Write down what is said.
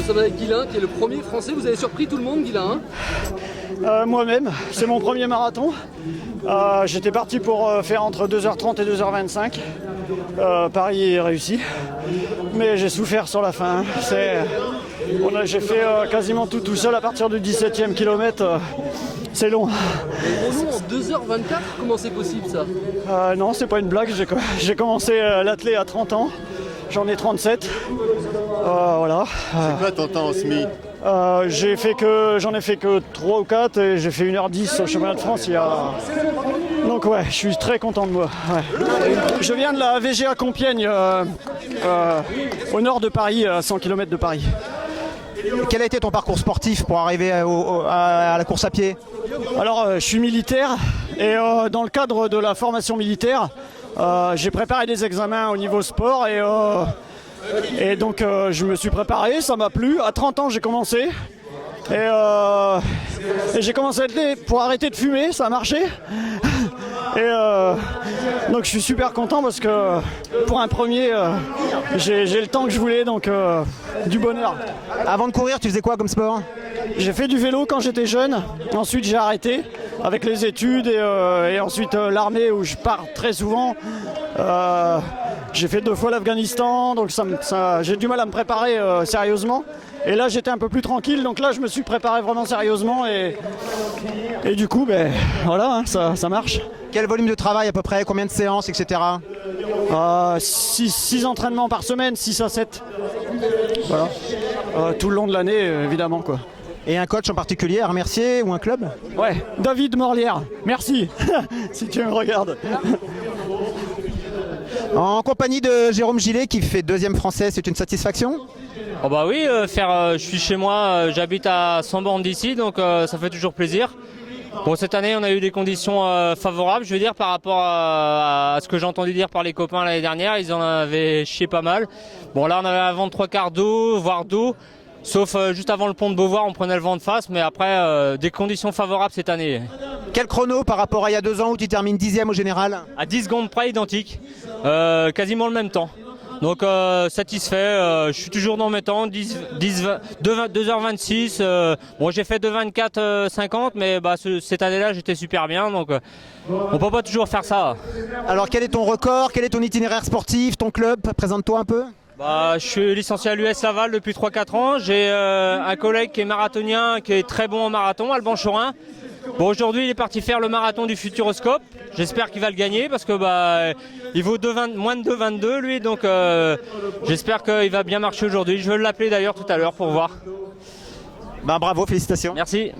sommes avec Guilain, qui est le premier français. Vous avez surpris tout le monde, Guilain, hein? Moi-même, c'est mon premier marathon. J'étais parti pour faire entre 2h30 et 2h25. Paris est réussi. Mais j'ai souffert sur la fin. J'ai fait quasiment tout seul à partir du 17e kilomètre. C'est long. Et Renaud, en 2h24, comment c'est possible ça? Non, c'est pas une blague. J'ai commencé l'athlé à 30 ans. J'en ai 37. Voilà. C'est quoi ton temps en semi? J'en ai fait que 3 ou 4 et j'ai fait 1h10 au championnat de France Donc ouais, je suis très content de moi. Ouais. Je viens de la VGA Compiègne, au nord de Paris, à 100 km de Paris. Quel a été ton parcours sportif pour arriver à la course à pied? Alors, je suis militaire et dans le cadre de la formation militaire, j'ai préparé des examens au niveau sport et donc je me suis préparé, ça m'a plu. À 30 ans, j'ai commencé. Et j'ai commencé à être pour arrêter de fumer, ça a marché. Donc je suis super content parce que pour un premier, j'ai le temps que je voulais, donc du bonheur. Avant de courir, tu faisais quoi comme sport? J'ai fait du vélo quand j'étais jeune, ensuite j'ai arrêté avec les études et ensuite l'armée où je pars très souvent. J'ai fait 2 fois l'Afghanistan, donc j'ai du mal à me préparer sérieusement. Et là j'étais un peu plus tranquille, donc là je me suis préparé vraiment sérieusement et du coup voilà, hein, ça marche. Quel volume de travail à peu près? Combien de séances, etc. 6 entraînements par semaine, 6 à 7. Voilà. Tout le long de l'année évidemment quoi. Et un coach en particulier à remercier ou un club? Ouais, David Morlière, merci, si tu me regardes. En compagnie de Jérôme Gillet qui fait 2e français, c'est une satisfaction? Oh bah oui, je suis chez moi, j'habite à 100 bornes d'ici, donc ça fait toujours plaisir. Bon, cette année, on a eu des conditions favorables, je veux dire, par rapport à ce que j'ai entendu dire par les copains l'année dernière. Ils en avaient chié pas mal. Bon, là, on avait un vent de 3/4 d'eau, voire d'eau. Sauf juste avant le pont de Beauvoir, on prenait le vent de face. Mais après, des conditions favorables cette année. Quel chrono par rapport à il y a 2 ans où tu termines 10e au général? À 10 secondes près, identique. Quasiment le même temps. Donc satisfait, je suis toujours dans mes temps, 2h26, bon j'ai fait 2h24 50, mais cette année-là j'étais super bien, donc on peut pas toujours faire ça. Alors quel est ton record, quel est ton itinéraire sportif, ton club? Présente-toi un peu. Je suis licencié à l'US Laval depuis 3-4 ans, j'ai un collègue qui est marathonien, qui est très bon en marathon, Alban Chorin. Bon, aujourd'hui il est parti faire le marathon du Futuroscope, j'espère qu'il va le gagner parce que il vaut moins de 2,22 lui, donc j'espère qu'il va bien marcher aujourd'hui. Je vais l'appeler d'ailleurs tout à l'heure pour voir. Bravo, félicitations. Merci.